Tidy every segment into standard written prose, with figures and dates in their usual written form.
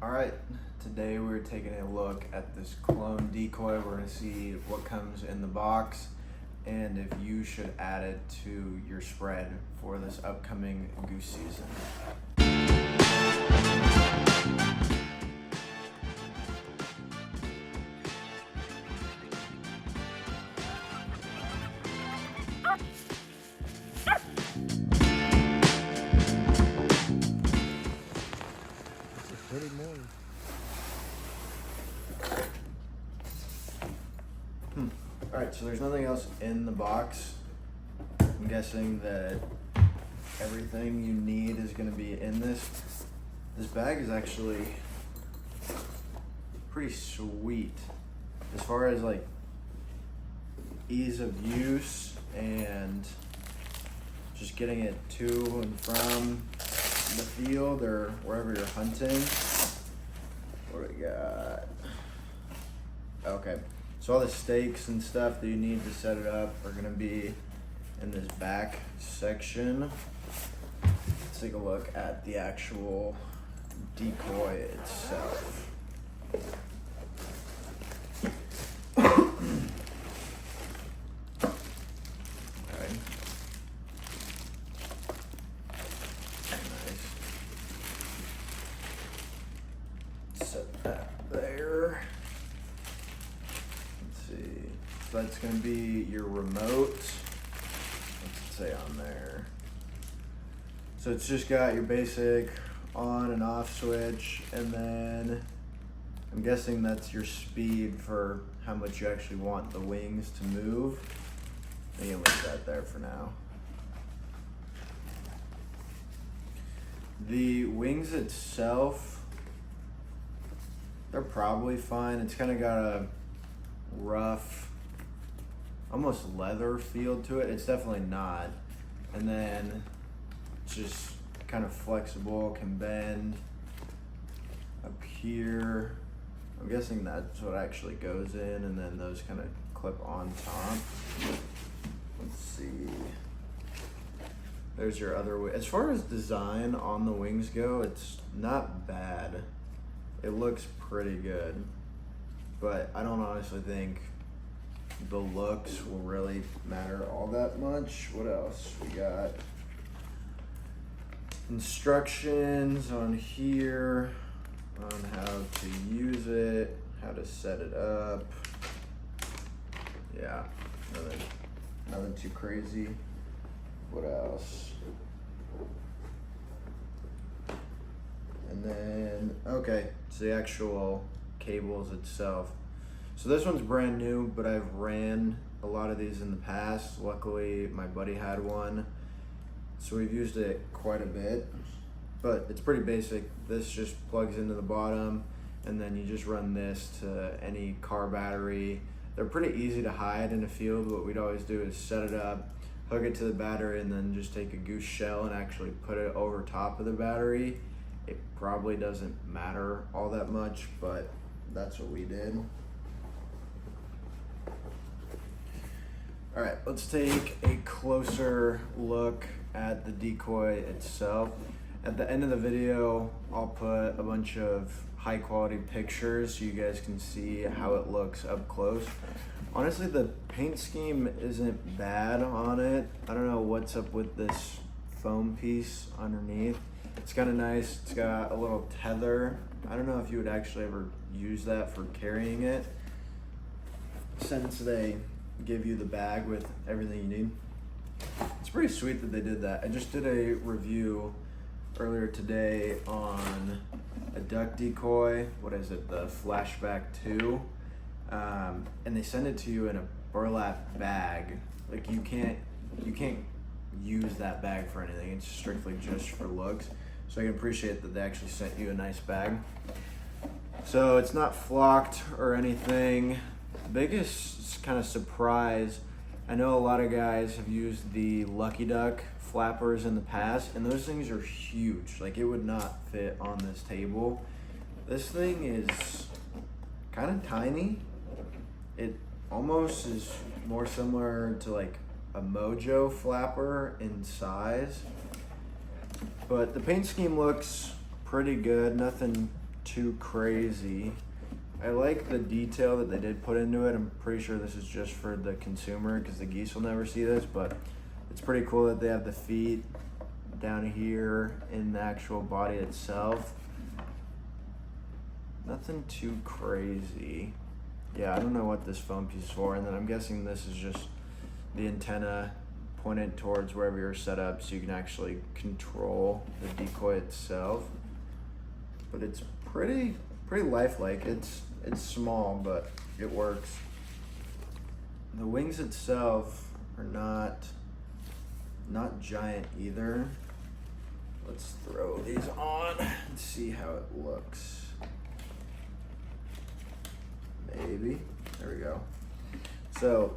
All right, today we're taking a look at this clone decoy. We're gonna see what comes in the box and if you should add it to your spread for this upcoming goose season. Alright, so there's nothing else in the box. I'm guessing that everything you need is going to be in this. This bag is actually pretty sweet as far as like ease of use and just getting it to and from the field or wherever you're hunting. What do we got? Okay. So all the stakes and stuff that you need to set it up are gonna be in this back section. Let's take a look at the actual decoy itself. Okay. Nice. Set that there. So that's going to be your remote. What's it say on there? So it's just got your basic on and off switch, and then I'm guessing that's your speed for how much you actually want the wings to move. You can leave that there for now. The wings itself, they're probably fine. It's kind of got a rough, almost leather feel to it. It's definitely not. And then it's just kind of flexible, can bend up here. I'm guessing that's what actually goes in, and then those kind of clip on top. Let's see. There's your other way. As far as design on the wings go, it's not bad. It looks pretty good, but I don't honestly think the looks will really matter all that much. What else? We got instructions on here on how to use it, how to set it up. Yeah, nothing too crazy. What else? And then, okay, it's the actual cables itself. So this one's brand new, but I've ran a lot of these in the past. Luckily, my buddy had one, so we've used it quite a bit, but it's pretty basic. This just plugs into the bottom, and then you just run this to any car battery. They're pretty easy to hide in a field. What we'd always do is set it up, hook it to the battery, and then just take a goose shell and actually put it over top of the battery. It probably doesn't matter all that much, but that's what we did. All right, let's take a closer look at the decoy itself. At the end of the video, I'll put a bunch of high quality pictures so you guys can see how it looks up close. Honestly, the paint scheme isn't bad on it. I don't know what's up with this foam piece underneath. It's kind of nice. It's got a little tether. I don't know if you would actually ever use that for carrying it, since they give you the bag with everything you need. It's pretty sweet that they did that. I just did a review earlier today on a duck decoy. What is it? The Flashback 2. And they send it to you in a burlap bag. Like you can't use that bag for anything. It's strictly just for looks. So I can appreciate that they actually sent you a nice bag. So it's not flocked or anything. The biggest kind of surprise, I know a lot of guys have used the Lucky Duck flappers in the past, and those things are huge. Like, it would not fit on this table. This thing is kind of tiny. It almost is more similar to like a Mojo flapper in size, but the paint scheme looks pretty good. Nothing too crazy. I like the detail that they did put into it. I'm pretty sure this is just for the consumer because the geese will never see this, but it's pretty cool that they have the feet down here in the actual body itself. Nothing too crazy. Yeah, I don't know what this foam piece is for, and then I'm guessing this is just the antenna pointed towards wherever you're set up so you can actually control the decoy itself. But it's pretty lifelike. It's small, but it works. The wings itself are not giant either. Let's throw these on and see how it looks. Maybe. There we go. So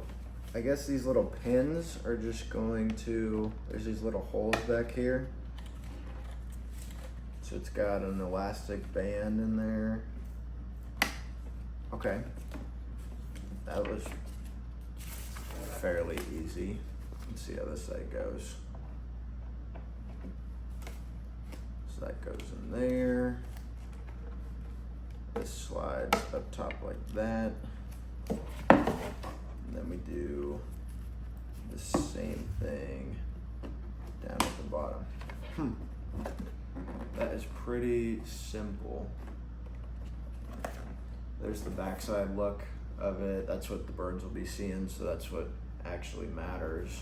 I guess these little pins are just going to, there's these little holes back here. So it's got an elastic band in there. Okay. That was fairly easy. Let's see how this side goes. So that goes in there. This slides up top like that. And then we do the same thing down at the bottom. That is pretty simple. There's the backside look of it. That's what the birds will be seeing, so that's what actually matters.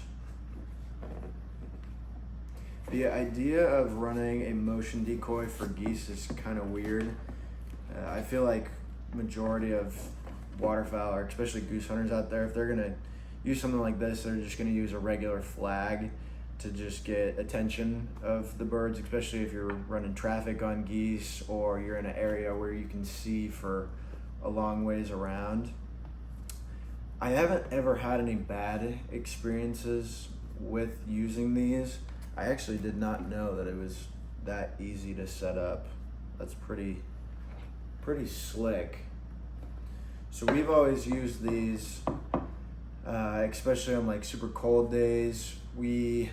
The idea of running a motion decoy for geese is kind of weird. I feel like majority of waterfowl, or especially goose hunters out there, if they're gonna use something like this, they're just gonna use a regular flag to just get attention of the birds, especially if you're running traffic on geese or you're in an area where you can see for a long ways around. I haven't ever had any bad experiences with using these. I actually did not know that it was that easy to set up. That's pretty slick. So we've always used these, especially on like super cold days. We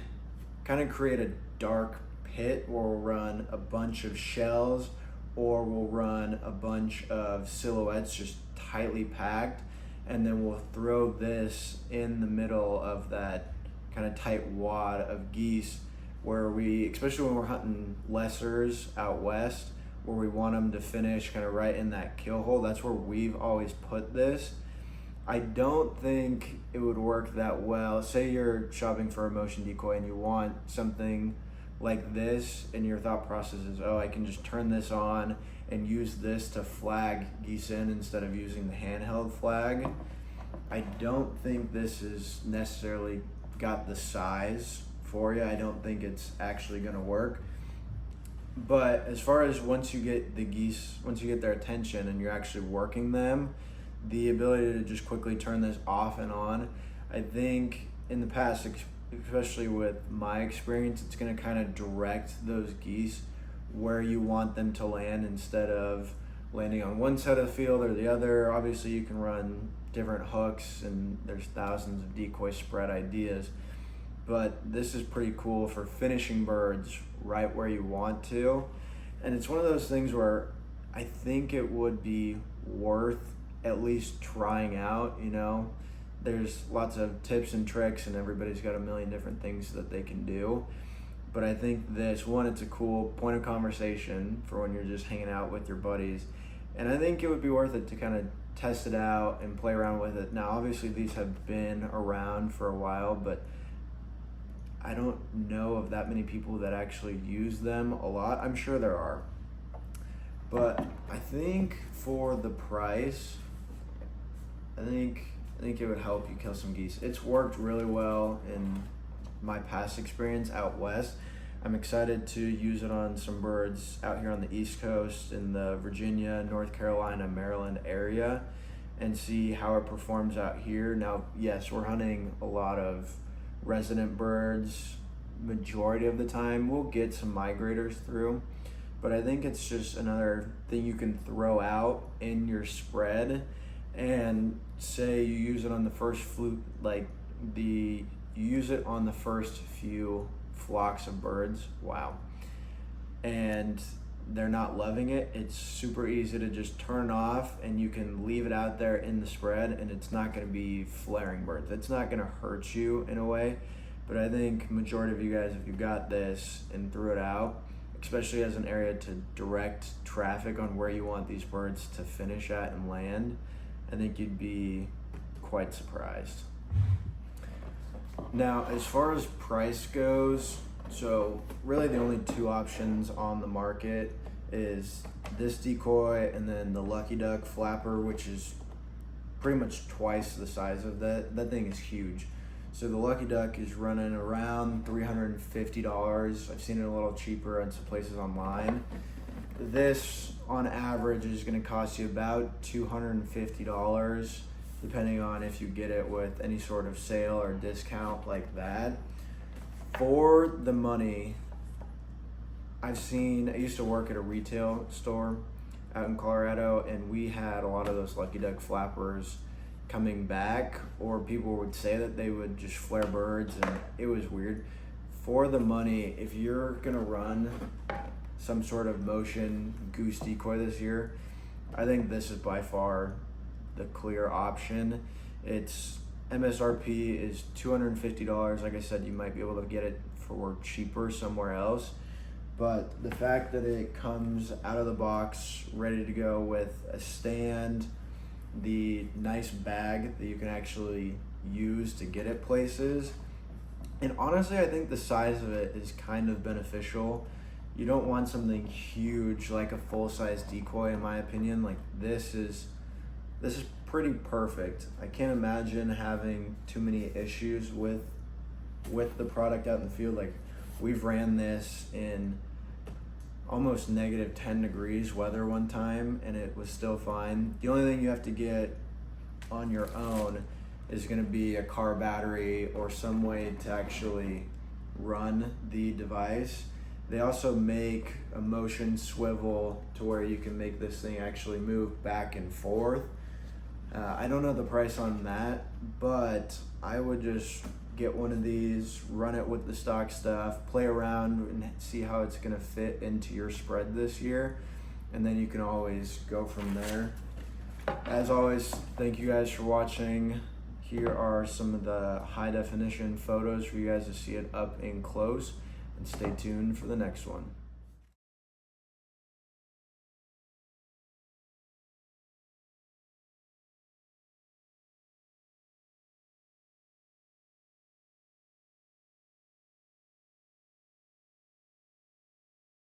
kind of create a dark pit where we'll run a bunch of shells, or we'll run a bunch of silhouettes just tightly packed, and then we'll throw this in the middle of that kind of tight wad of geese, where we, especially when we're hunting lessers out west, where we want them to finish kind of right in that kill hole, that's where we've always put this. I don't think it would work that well. Say you're shopping for a motion decoy and you want something like this, and your thought process is, oh, I can just turn this on and use this to flag geese in instead of using the handheld flag. I don't think this is necessarily got the size for you. I don't think it's actually gonna work. But as far as once you get the geese, once you get their attention and you're actually working them, the ability to just quickly turn this off and on, I think in the past, especially with my experience, it's going to kind of direct those geese where you want them to land instead of landing on one side of the field or the other. Obviously you can run different hooks and there's thousands of decoy spread ideas, but this is pretty cool for finishing birds right where you want to. And it's one of those things where I think it would be worth at least trying out. You know, there's lots of tips and tricks and everybody's got a million different things that they can do, but I think this one, it's a cool point of conversation for when you're just hanging out with your buddies, and I think it would be worth it to kind of test it out and play around with it. Now obviously these have been around for a while, but I don't know of that many people that actually use them a lot. I'm sure there are, but I think for the price, I think it would help you kill some geese. It's worked really well in my past experience out west. I'm excited to use it on some birds out here on the East Coast in the Virginia, North Carolina, Maryland area, and see how it performs out here. Now, yes, we're hunting a lot of resident birds majority of the time. We'll get some migrators through, but I think it's just another thing you can throw out in your spread. And say you use it on the first fluke, you use it on the first few flocks of birds, wow, and they're not loving it, it's super easy to just turn off, and you can leave it out there in the spread, and it's not going to be flaring birds. It's not going to hurt you in a way, but I think majority of you guys, if you got this and threw it out, especially as an area to direct traffic on where you want these birds to finish at and land, I think you'd be quite surprised. Now, as far as price goes, so really the only two options on the market is this decoy and then the Lucky Duck flapper, which is pretty much twice the size of that. That thing is huge. So the Lucky Duck is running around $350. I've seen it a little cheaper at some places online. This on average is going to cost you about $250, depending on if you get it with any sort of sale or discount like that. For the money, I used to work at a retail store out in Colorado, and we had a lot of those Lucky Duck flappers coming back, or people would say that they would just flare birds, and it was weird. For the money, if you're gonna run some sort of motion goose decoy this year, I think this is by far the clear option. Its MSRP is $250. Like I said, you might be able to get it for cheaper somewhere else, but the fact that it comes out of the box ready to go with a stand, the nice bag that you can actually use to get it places, and honestly I think the size of it is kind of beneficial. You don't want something huge like a full-size decoy, in my opinion. Like this is pretty perfect. I can't imagine having too many issues with the product out in the field. Like we've ran this in almost negative 10 degrees weather one time, and it was still fine. The only thing you have to get on your own is going to be a car battery or some way to actually run the device. They also make a motion swivel to where you can make this thing actually move back and forth. I don't know the price on that, but I would just get one of these, run it with the stock stuff, play around and see how it's gonna fit into your spread this year, and then you can always go from there. As always, thank you guys for watching. Here are some of the high definition photos for you guys to see it up in close, and stay tuned for the next one.